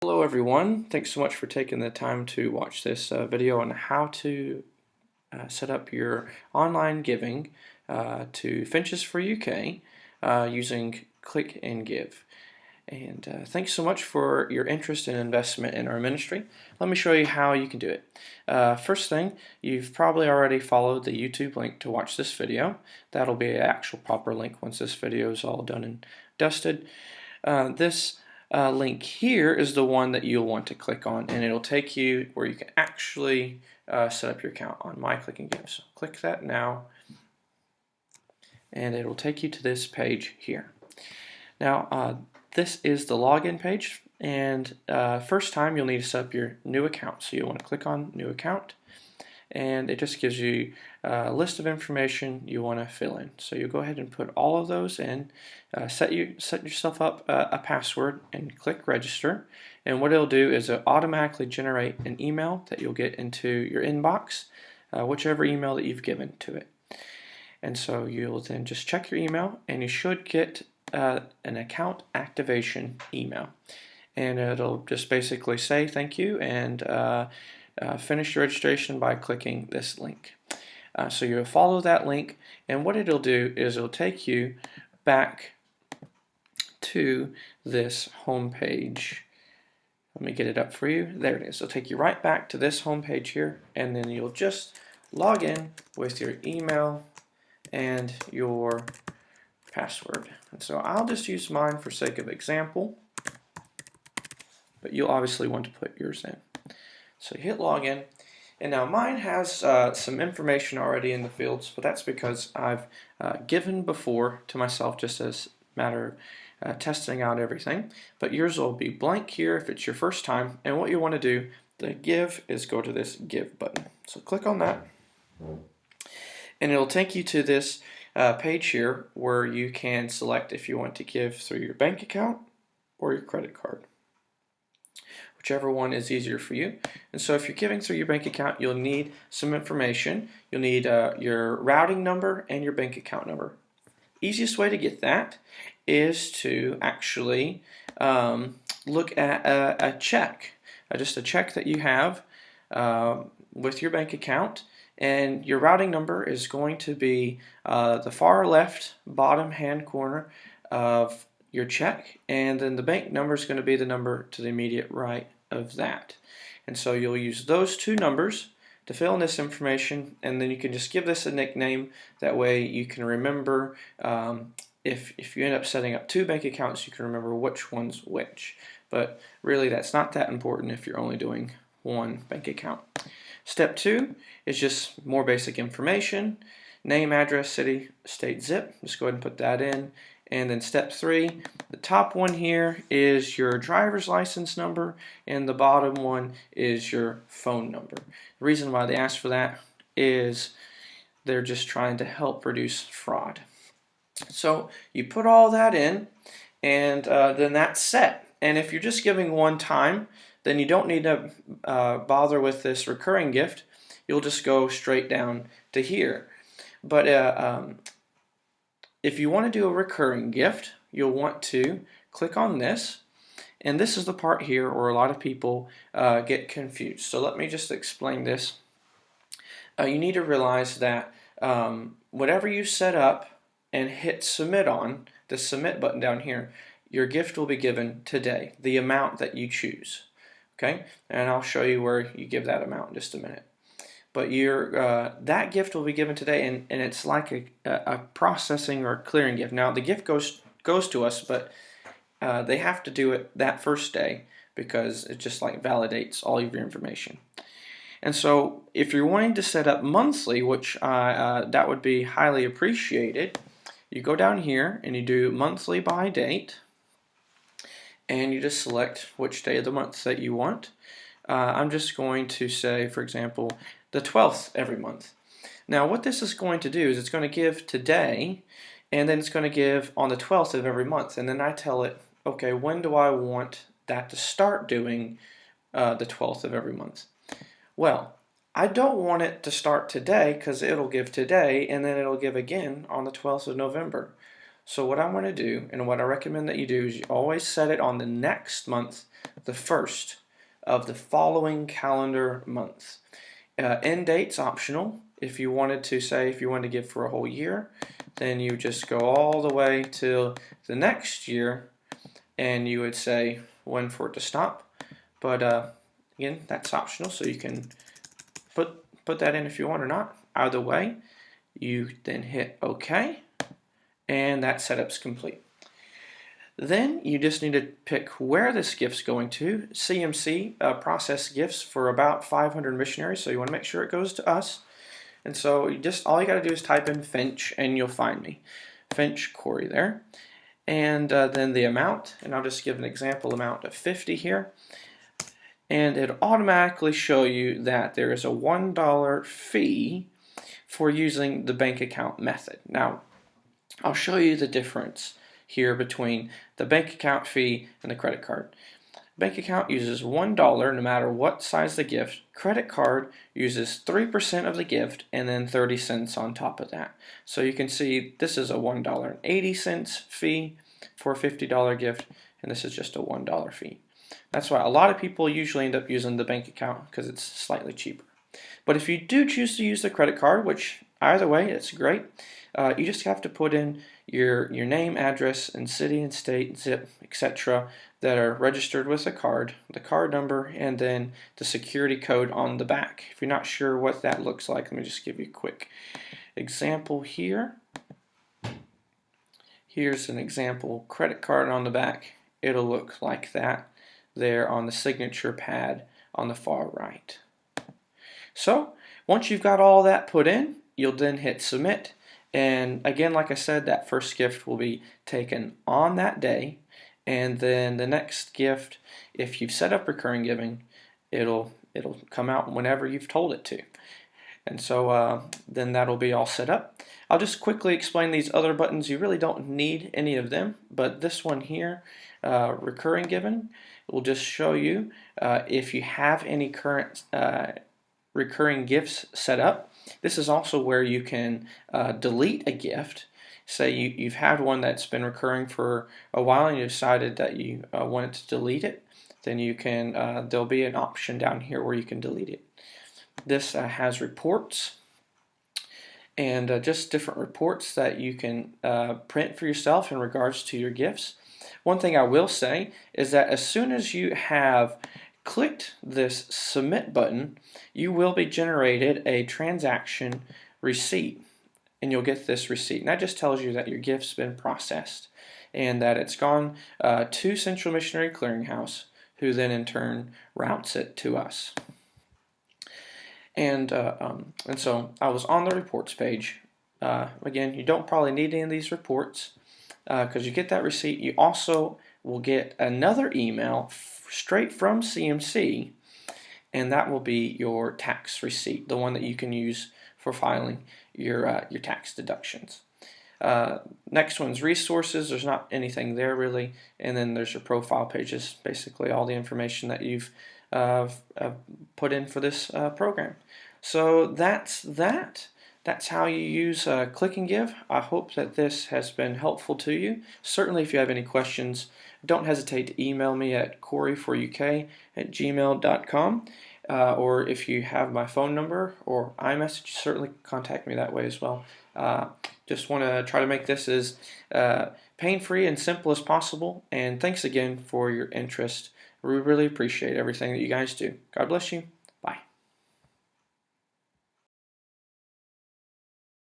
Hello everyone, thanks so much for taking the time to watch this video on how to set up your online giving to Finches for UK using Click and Give. And thanks so much for your interest and investment in our ministry. Let me show you how you can do it. First thing, you've probably already followed the YouTube link to watch this video. That'll be an actual proper link once this video is all done and dusted. This link here is the one that you'll want to click on, and it'll take you where you can actually set up your account on My Click and Give. So click that now, and it'll take you to this page here. Now, this is the login page, and first time you'll need to set up your new account. So you'll want to click on New Account, and it just gives you a list of information you want to fill in. So you go ahead and put all of those in, set yourself up a password, and click register. And what it'll do is it'll automatically generate an email that you'll get into your inbox, whichever email that you've given to it. And so you'll then just check your email, and you should get an account activation email. And it'll just basically say thank you and finish your registration by clicking this link. So you'll follow that link, and what it'll do is it'll take you back to this home page. Let me get it up for you. There it is. It'll take you right back to this home page here, and then you'll just log in with your email and your password. And so I'll just use mine for sake of example, but you'll obviously want to put yours in. So you hit login, and now mine has some information already in the fields, but that's because I've given before to myself just as a matter of testing out everything. But yours will be blank here if it's your first time, and what you want to do to give is go to this Give button. So click on that, and it'll take you to this page here where you can select if you want to give through your bank account or your credit card, whichever one is easier for you. And so if you're giving through your bank account, you'll need some information. You'll need your routing number and your bank account number. Easiest way to get that is to actually look at a check, just a check that you have with your bank account, and your routing number is going to be the far left bottom hand corner of your check, and then the bank number is going to be the number to the immediate right of that. And so you'll use those two numbers to fill in this information, and then you can just give this a nickname. That way you can remember, if you end up setting up two bank accounts, you can remember which one's which. But really that's not that important if you're only doing one bank account. Step 2 is just more basic information: name, address, city, state, zip. Just go ahead and put that in. And then step 3, the top one here is your driver's license number, and the bottom one is your phone number. The reason why they ask for that is they're just trying to help reduce fraud. So you put all that in, and then that's set. And if you're just giving one time, then you don't need to bother with this recurring gift. You'll just go straight down to here. But if you want to do a recurring gift, you'll want to click on this, and this is the part here where a lot of people get confused. So let me just explain this. You need to realize that whatever you set up and hit submit on, the submit button down here, your gift will be given today, the amount that you choose. Okay, and I'll show you where you give that amount in just a minute. But that gift will be given today, and it's like a processing or clearing gift. Now the gift goes to us, but they have to do it that first day because it just like validates all of your information. And so if you're wanting to set up monthly, which that would be highly appreciated, you go down here and you do monthly by date, and you just select which day of the month that you want. I'm just going to say, for example, the 12th every month. Now what this is going to do is it's going to give today, and then it's going to give on the 12th of every month, and then I tell it, okay, when do I want that to start doing the 12th of every month? Well, I don't want it to start today because it'll give today, and then it'll give again on the 12th of November. So what I want to do, and what I recommend that you do, is you always set it on the next month, the first of the following calendar month. End date's optional. If you wanted to say, if you wanted to give for a whole year, then you just go all the way till the next year, and you would say when for it to stop. But again, that's optional, so you can put that in if you want or not. Either way, you then hit OK, and that setup's complete. Then you just need to pick where this gift's going to. CMC process gifts for about 500 missionaries, so you want to make sure it goes to us. And so all you got to do is type in Finch, and you'll find me, Finch Corey there. And then the amount, and I'll just give an example amount of 50 here. And it'll automatically show you that there is a $1 fee for using the bank account method. Now, I'll show you the difference here between the bank account fee and the credit card. Bank account uses $1 no matter what size the gift. Credit card uses 3% of the gift and then 30 cents on top of that. So you can see this is a $1.80 fee for a $50 gift, and this is just a $1 fee. That's why a lot of people usually end up using the bank account, because it's slightly cheaper. But if you do choose to use the credit card, which either way, it's great, you just have to put in your name, address, and city and state, zip, etc. that are registered with the card number, and then the security code on the back. If you're not sure what that looks like, let me just give you a quick example here. Here's an example credit card on the back. It'll look like that there on the signature pad on the far right. So once you've got all that put in, you'll then hit submit. And again, like I said, that first gift will be taken on that day, and then the next gift, if you've set up recurring giving, it'll come out whenever you've told it to. And so then that'll be all set up. I'll just quickly explain these other buttons. You really don't need any of them, but this one here, recurring giving, will just show you if you have any current recurring gifts set up. This is also where you can delete a gift. Say you've had one that's been recurring for a while and you decided that you wanted to delete it, then you can, there'll be an option down here where you can delete it. This has reports, and just different reports that you can print for yourself in regards to your gifts. One thing I will say is that as soon as you have clicked this submit button, you will be generated a transaction receipt, and you'll get this receipt. And that just tells you that your gift's been processed and that it's gone to Central Missionary Clearinghouse, who then in turn routes it to us. And so I was on the reports page. Again, you don't probably need any of these reports because you get that receipt. You also will get another email straight from CMC, and that will be your tax receipt, the one that you can use for filing your tax deductions. Next one's resources. There's not anything there really, and then there's your profile pages, basically all the information that you've put in for this program. So that's that. That's how you use Click and Give. I hope that this has been helpful to you. Certainly if you have any questions, don't hesitate to email me at corey4uk@gmail.com. Or if you have my phone number or iMessage, certainly contact me that way as well. Just want to try to make this as pain-free and simple as possible. And thanks again for your interest. We really appreciate everything that you guys do. God bless you.